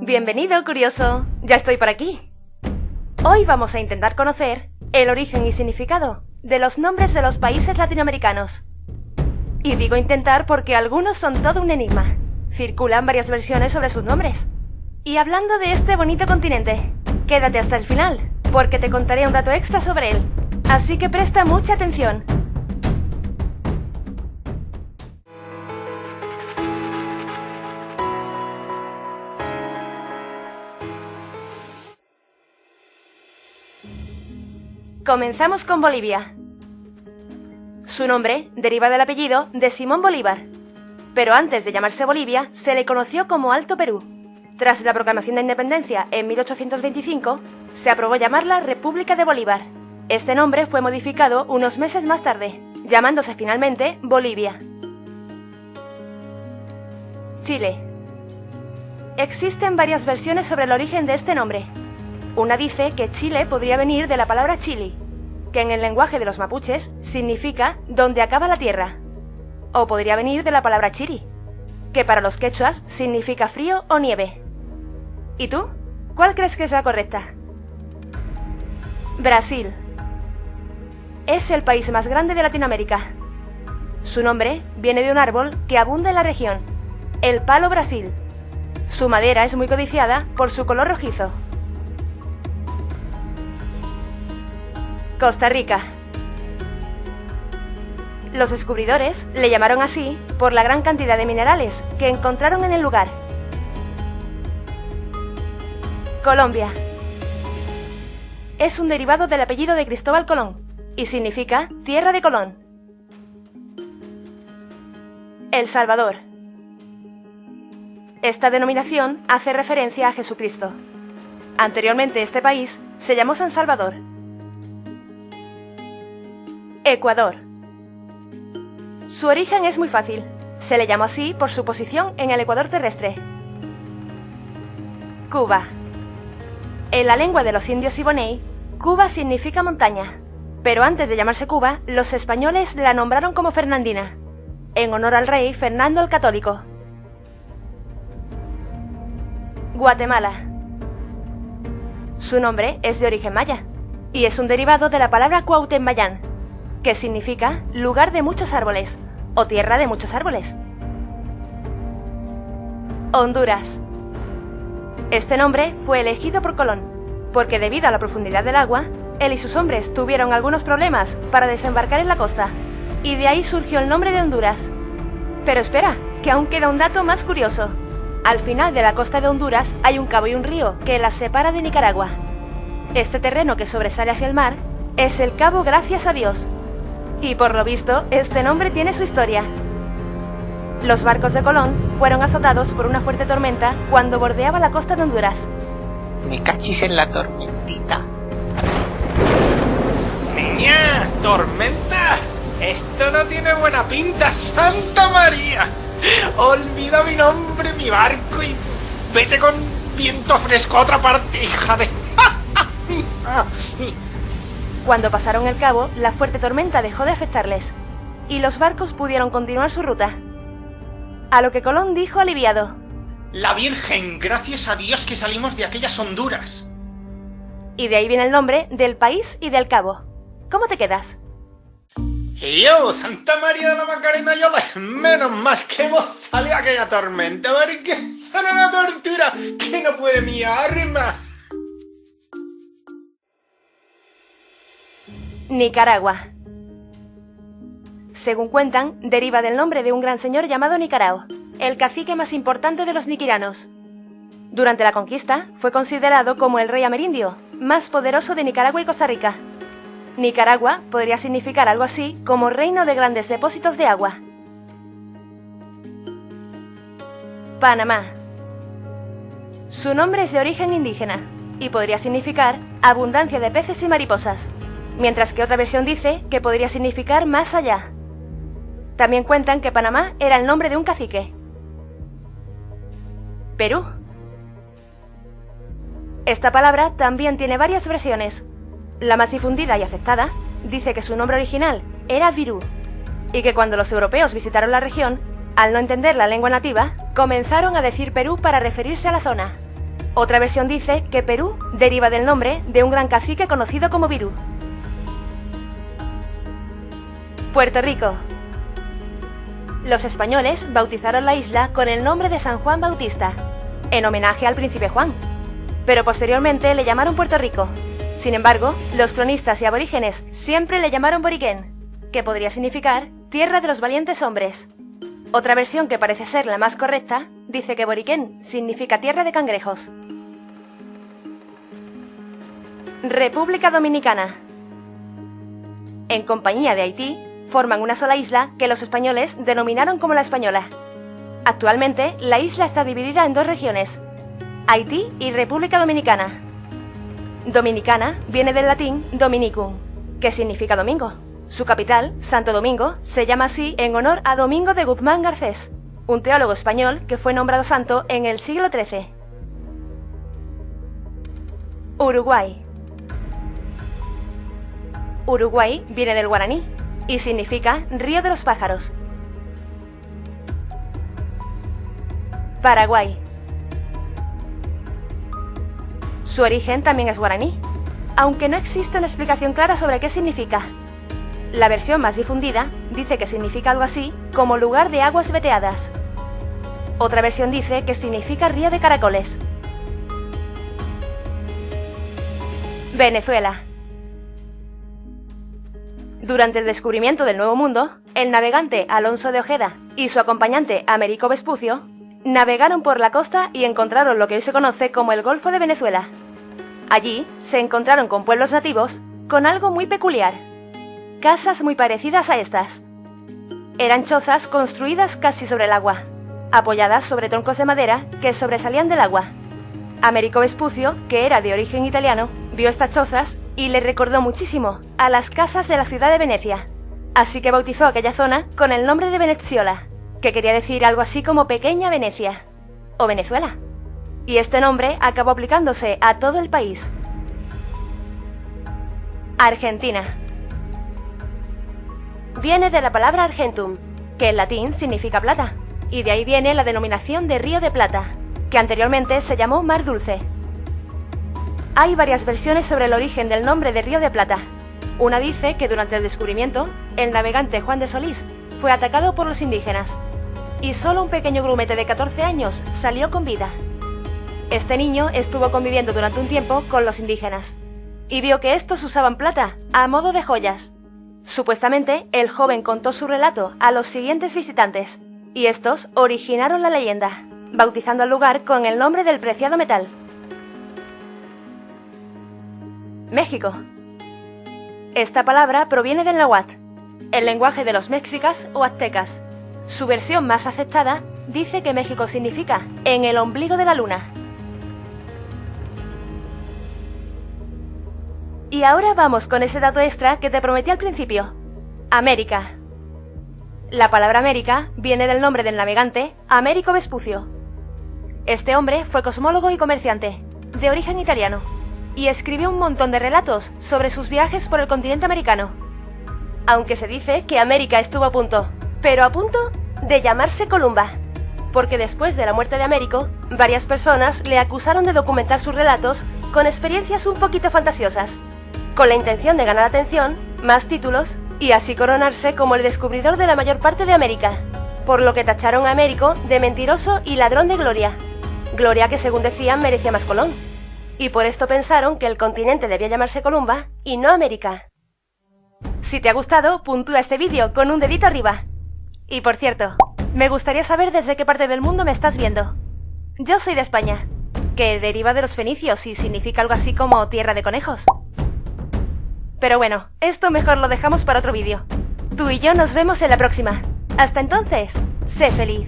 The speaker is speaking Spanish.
Bienvenido, curioso. Ya estoy por aquí. Hoy vamos a intentar conocer el origen y significado de los nombres de los países latinoamericanos. Y digo intentar porque algunos son todo un enigma. Circulan varias versiones sobre sus nombres. Y hablando de este bonito continente, quédate hasta el final, porque te contaré un dato extra sobre él. Así que presta mucha atención. Comenzamos con Bolivia. Su nombre deriva del apellido de Simón Bolívar, pero antes de llamarse Bolivia se le conoció como Alto Perú. Tras la proclamación de independencia en 1825, se aprobó llamarla República de Bolívar. Este nombre fue modificado unos meses más tarde, llamándose finalmente Bolivia. Chile. Existen varias versiones sobre el origen de este nombre. Una dice que Chile podría venir de la palabra chili, que en el lenguaje de los mapuches significa donde acaba la tierra. O podría venir de la palabra chiri, que para los quechuas significa frío o nieve. ¿Y tú? ¿Cuál crees que es la correcta? Brasil. Es el país más grande de Latinoamérica. Su nombre viene de un árbol que abunda en la región, el palo Brasil. Su madera es muy codiciada por su color rojizo. Costa Rica. Los descubridores le llamaron así por la gran cantidad de minerales que encontraron en el lugar. Colombia. Es un derivado del apellido de Cristóbal Colón y significa Tierra de Colón. El Salvador. Esta denominación hace referencia a Jesucristo. Anteriormente este país se llamó San Salvador. Ecuador. Su origen es muy fácil. Se le llamó así por su posición en el ecuador terrestre. Cuba. En la lengua de los indios Siboney, Cuba significa montaña. Pero antes de llamarse Cuba, los españoles la nombraron como Fernandina, en honor al rey Fernando el Católico. Guatemala. Su nombre es de origen maya y es un derivado de la palabra Cuauhtémoc, que significa lugar de muchos árboles o tierra de muchos árboles. Honduras. Este nombre fue elegido por Colón, porque debido a la profundidad del agua, él y sus hombres tuvieron algunos problemas para desembarcar en la costa, y de ahí surgió el nombre de Honduras. Pero espera, que aún queda un dato más curioso. Al final de la costa de Honduras hay un cabo y un río que las separa de Nicaragua. Este terreno que sobresale hacia el mar es el Cabo Gracias a Dios. Y por lo visto, este nombre tiene su historia. Los barcos de Colón fueron azotados por una fuerte tormenta cuando bordeaba la costa de Honduras. Me cachis en la tormentita. ¡Niña! ¿Tormenta? Esto no tiene buena pinta, ¡Santa María! Olvida mi nombre, mi barco y vete con viento fresco a otra parte, hija de... Cuando pasaron el cabo, la fuerte tormenta dejó de afectarles, y los barcos pudieron continuar su ruta. A lo que Colón dijo aliviado: La Virgen, gracias a Dios que salimos de aquellas Honduras. Y de ahí viene el nombre del país y del cabo. ¿Cómo te quedas? Y yo, Santa María de la Macarena, menos mal que hemos salido aquella tormenta, porque será una tortura que no puede mi arma. Nicaragua. Según cuentan, deriva del nombre de un gran señor llamado Nicarao, el cacique más importante de los niquiranos. Durante la conquista, fue considerado como el rey amerindio, más poderoso de Nicaragua y Costa Rica. Nicaragua podría significar algo así como reino de grandes depósitos de agua. Panamá. Su nombre es de origen indígena y podría significar abundancia de peces y mariposas, mientras que otra versión dice que podría significar más allá. También cuentan que Panamá era el nombre de un cacique. Perú. Esta palabra también tiene varias versiones. La más difundida y aceptada dice que su nombre original era Virú, y que cuando los europeos visitaron la región, al no entender la lengua nativa, comenzaron a decir Perú para referirse a la zona. Otra versión dice que Perú deriva del nombre de un gran cacique conocido como Virú. Puerto Rico. Los españoles bautizaron la isla con el nombre de San Juan Bautista, en homenaje al príncipe Juan, pero posteriormente le llamaron Puerto Rico. Sin embargo, los cronistas y aborígenes siempre le llamaron Boriquén, que podría significar tierra de los valientes hombres. Otra versión, que parece ser la más correcta, dice que Boriquén significa tierra de cangrejos. República Dominicana. En compañía de Haití, forman una sola isla que los españoles denominaron como la Española. Actualmente, la isla está dividida en dos regiones, Haití y República Dominicana. Dominicana viene del latín Dominicum, que significa domingo. Su capital, Santo Domingo, se llama así en honor a Domingo de Guzmán Garcés, un teólogo español que fue nombrado santo en el siglo XIII. Uruguay. Uruguay viene del guaraní y significa río de los pájaros. Paraguay. Su origen también es guaraní, aunque no existe una explicación clara sobre qué significa. La versión más difundida dice que significa algo así como lugar de aguas veteadas. Otra versión dice que significa río de caracoles. Venezuela. Durante el descubrimiento del Nuevo Mundo, el navegante Alonso de Ojeda y su acompañante Américo Vespucio navegaron por la costa y encontraron lo que hoy se conoce como el Golfo de Venezuela. Allí se encontraron con pueblos nativos con algo muy peculiar: casas muy parecidas a estas. Eran chozas construidas casi sobre el agua, apoyadas sobre troncos de madera que sobresalían del agua. Américo Vespucio, que era de origen italiano, vio estas chozas y le recordó muchísimo a las casas de la ciudad de Venecia, así que bautizó aquella zona con el nombre de Veneziola, que quería decir algo así como pequeña Venecia, o Venezuela, y este nombre acabó aplicándose a todo el país. Argentina. Viene de la palabra argentum, que en latín significa plata, y de ahí viene la denominación de Río de Plata, que anteriormente se llamó Mar Dulce. Hay varias versiones sobre el origen del nombre de Río de Plata. Una dice que durante el descubrimiento, el navegante Juan de Solís fue atacado por los indígenas, y solo un pequeño grumete de 14 años salió con vida. Este niño estuvo conviviendo durante un tiempo con los indígenas, y vio que estos usaban plata a modo de joyas. Supuestamente, el joven contó su relato a los siguientes visitantes, y estos originaron la leyenda, bautizando al lugar con el nombre del preciado metal. México. Esta palabra proviene del náhuatl, el lenguaje de los mexicas o aztecas. Su versión más aceptada dice que México significa en el ombligo de la luna. Y ahora vamos con ese dato extra que te prometí al principio. América. La palabra América viene del nombre del navegante Américo Vespucio. Este hombre fue cosmólogo y comerciante, de origen italiano, y escribió un montón de relatos sobre sus viajes por el continente americano. Aunque se dice que América estuvo a punto, pero a punto de llamarse Columba, porque después de la muerte de Américo, varias personas le acusaron de documentar sus relatos con experiencias un poquito fantasiosas, con la intención de ganar atención, más títulos, y así coronarse como el descubridor de la mayor parte de América, por lo que tacharon a Américo de mentiroso y ladrón de gloria, gloria que según decían merecía más Colón, y por esto pensaron que el continente debía llamarse Columba y no América. Si te ha gustado, puntúa este vídeo con un dedito arriba. Y por cierto, me gustaría saber desde qué parte del mundo me estás viendo. Yo soy de España, que deriva de los fenicios y significa algo así como tierra de conejos. Pero bueno, esto mejor lo dejamos para otro vídeo. Tú y yo nos vemos en la próxima. Hasta entonces, sé feliz.